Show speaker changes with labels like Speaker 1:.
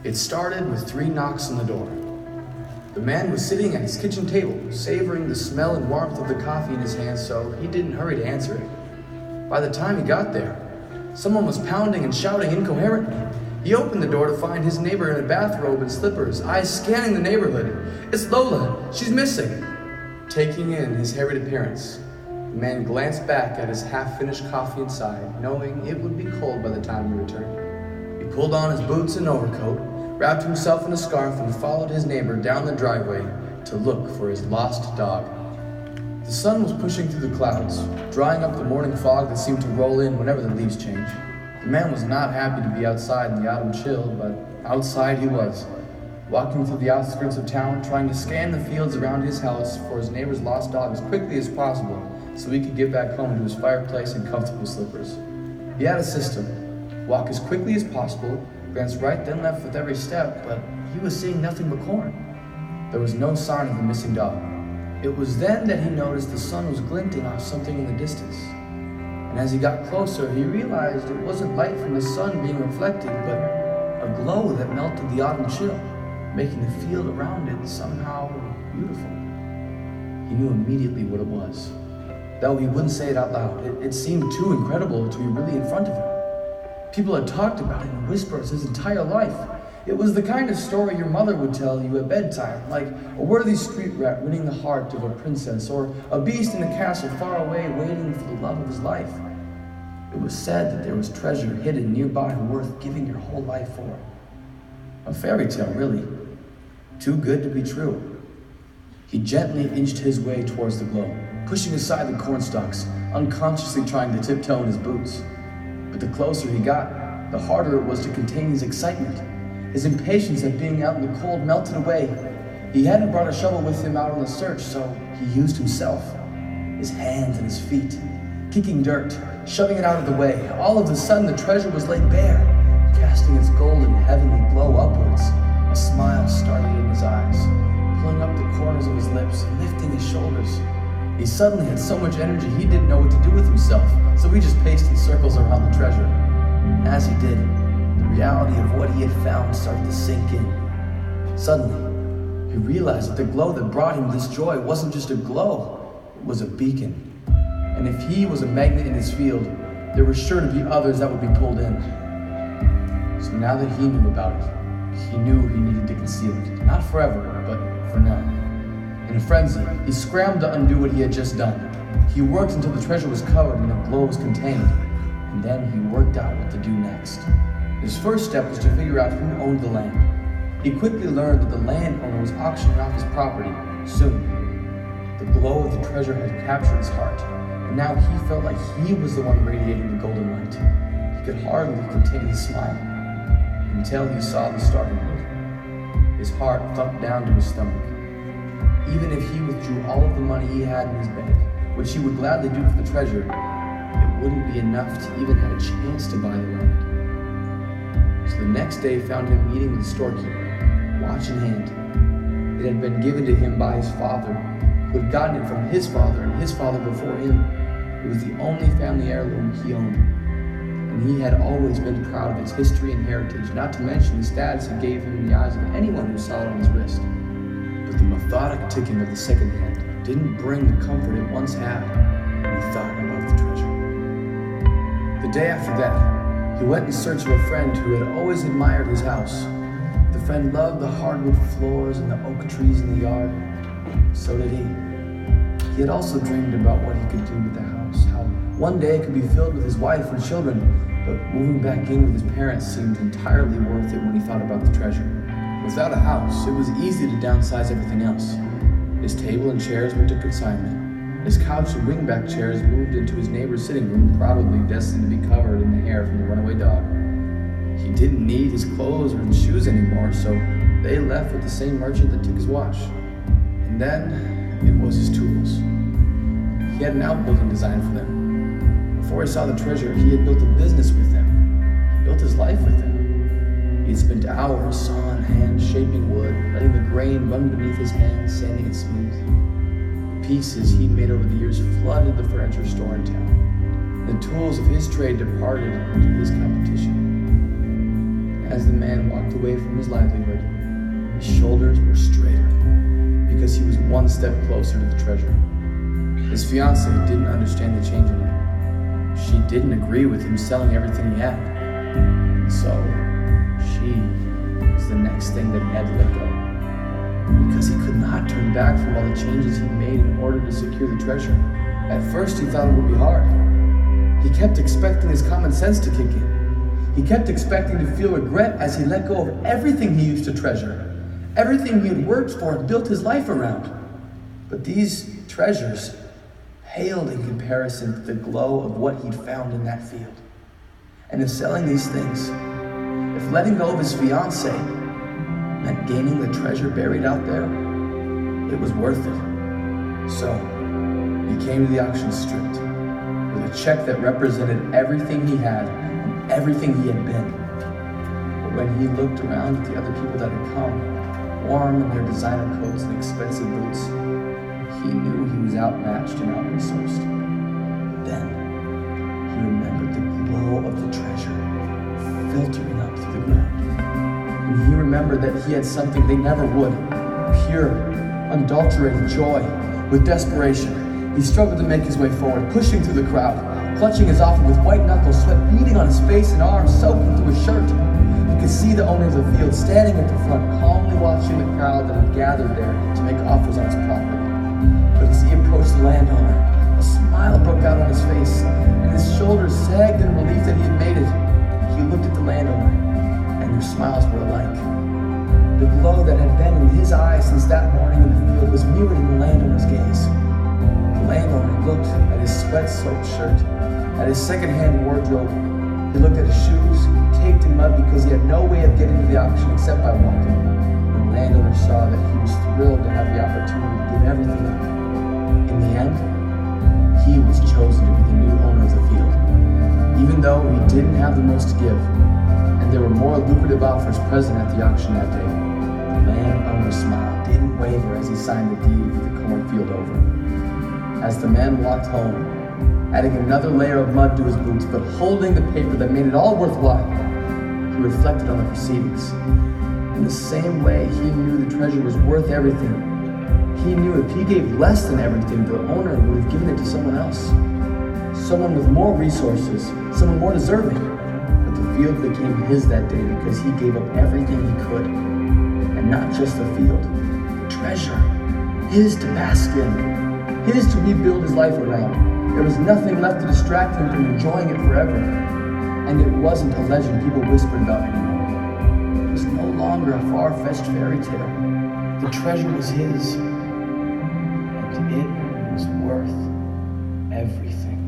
Speaker 1: It started with 3 knocks on the door. The man was sitting at his kitchen table, savoring the smell and warmth of the coffee in his hands, so he didn't hurry to answer it. By the time he got there, someone was pounding and shouting incoherently. He opened the door to find his neighbor in a bathrobe and slippers, eyes scanning the neighborhood. "It's Lola! She's missing!" Taking in his harried appearance, the man glanced back at his half-finished coffee and sighed, knowing it would be cold by the time he returned. He pulled on his boots and overcoat, wrapped himself in a scarf, and followed his neighbor down the driveway to look for his lost dog. The sun was pushing through the clouds, drying up the morning fog that seemed to roll in whenever the leaves changed. The man was not happy to be outside in the autumn chill, but outside he was, walking through the outskirts of town, trying to scan the fields around his house for his neighbor's lost dog as quickly as possible so he could get back home to his fireplace and comfortable slippers. He had a system: walk as quickly as possible, glance right then left with every step, but he was seeing nothing but corn. There was no sign of the missing dog. It was then that he noticed the sun was glinting off something in the distance. And as he got closer, he realized it wasn't light from the sun being reflected, but a glow that melted the autumn chill, making the field around it somehow beautiful. He knew immediately what it was, though he wouldn't say it out loud. It seemed too incredible to be really in front of him. People had talked about it in whispers his entire life. It was the kind of story your mother would tell you at bedtime, like a worthy street rat winning the heart of a princess, or a beast in a castle far away waiting for the love of his life. It was said that there was treasure hidden nearby worth giving your whole life for. A fairy tale, really. Too good to be true. He gently inched his way towards the glow, pushing aside the cornstalks, unconsciously trying to tiptoe in his boots. But the closer he got, the harder it was to contain his excitement. His impatience at being out in the cold melted away. He hadn't brought a shovel with him out on the search, so he used himself, his hands and his feet, kicking dirt, shoving it out of the way. All of a sudden, the treasure was laid bare, casting its golden, heavenly glow upwards. A smile started in his eyes, pulling up the corners of his lips and lifting his shoulders. He suddenly had so much energy he didn't know what to do with himself, so he just paced in circles around the treasure. And as he did, the reality of what he had found started to sink in. Suddenly, he realized that the glow that brought him this joy wasn't just a glow, it was a beacon. And if he was a magnet in his field, there were sure to be others that would be pulled in. So now that he knew about it, he knew he needed to conceal it. Not forever, but for now. In a frenzy, he scrambled to undo what he had just done. He worked until the treasure was covered and the glow was contained. And then he worked out what to do next. His first step was to figure out who owned the land. He quickly learned that the landowner was auctioning off his property soon. The glow of the treasure had captured his heart, and now he felt like he was the one radiating the golden light. He could hardly contain his smile until he saw the starting point. His heart thumped down to his stomach. Even if he withdrew all of the money he had in his bank, which he would gladly do for the treasure, it wouldn't be enough to even have a chance to buy the land. So the next day found him meeting with the storekeeper, watch in hand. It had been given to him by his father, who had gotten it from his father and his father before him. It was the only family heirloom he owned, and he had always been proud of its history and heritage, not to mention the status it gave him in the eyes of anyone who saw it on his wrist. But the methodic ticking of the second hand didn't bring the comfort it once had when he thought about the treasure. The day after that, he went in search of a friend who had always admired his house. The friend loved the hardwood floors and the oak trees in the yard. So did he. He had also dreamed about what he could do with the house, how one day it could be filled with his wife and children, but moving back in with his parents seemed entirely worth it when he thought about the treasure. Without a house, it was easy to downsize everything else. His table and chairs went to consignment. His couch and wingback chairs moved into his neighbor's sitting room, probably destined to be covered in the hair from the runaway dog. He didn't need his clothes or his shoes anymore, so they left with the same merchant that took his watch. And then, it was his tools. He had an outbuilding designed for them. Before he saw the treasure, he had built a business with them. He built his life with them. He had spent hours sawing, hand-shaping wood, letting the grain run beneath his hands, sanding it smooth. Pieces he'd made over the years flooded the furniture store in town. The tools of his trade departed to his competition. As the man walked away from his livelihood, his shoulders were straighter because he was one step closer to the treasure. His fiancée didn't understand the change in him. She didn't agree with him selling everything he had. So, she was the next thing that he had to let go. Because he could not turn back from all the changes he made in order to secure the treasure. At first, he thought it would be hard. He kept expecting his common sense to kick in. He kept expecting to feel regret as he let go of everything he used to treasure, everything he had worked for and built his life around. But these treasures paled in comparison to the glow of what he'd found in that field. And if selling these things, if letting go of his fiancée meant gaining the treasure buried out there, it was worth it. So, he came to the auction stripped, with a check that represented everything he had and everything he had been. But when he looked around at the other people that had come, warm in their designer coats and expensive boots, he knew he was outmatched and out-resourced. Then, he remembered the glow of the treasure filtering up through the ground. And he remembered that he had something they never would, pure, unadulterated joy. With desperation, he struggled to make his way forward, pushing through the crowd, clutching his offer with white knuckles, sweat beading on his face and arms, soaking through his shirt. He could see the owner of the field standing at the front, calmly watching the crowd that had gathered there to make offers on his property. But as he approached the landowner, a smile broke out on his face, and his shoulders sagged in relief that he had made it. He looked at the landowner, and their smiles were alike. The glow that had been in his eyes since that morning in the field was mirrored in the landowner's gaze. The landowner looked at his sweat-soaked shirt, at his second-hand wardrobe. He looked at his shoes, caked in mud because he had no way of getting to the auction except by walking. And the landowner saw that he was thrilled to have the opportunity to give everything up. In the end, he was chosen to be the new owner of the field. Even though he didn't have the most to give, and there were more lucrative offers present at the auction that day, the landowner's smile didn't waver as he signed the deed with the cornfield over. As the man walked home, adding another layer of mud to his boots, but holding the paper that made it all worthwhile, he reflected on the proceedings. In the same way he knew the treasure was worth everything, he knew if he gave less than everything, the owner would have given it to someone else. Someone with more resources, someone more deserving. But the field became his that day because he gave up everything he could. And not just the field, the treasure. His to bask in. His to rebuild his life around. There was nothing left to distract him from enjoying it forever. And it wasn't a legend people whispered about anymore. It was no longer a far-fetched fairy tale. The treasure was his. And it was worth everything.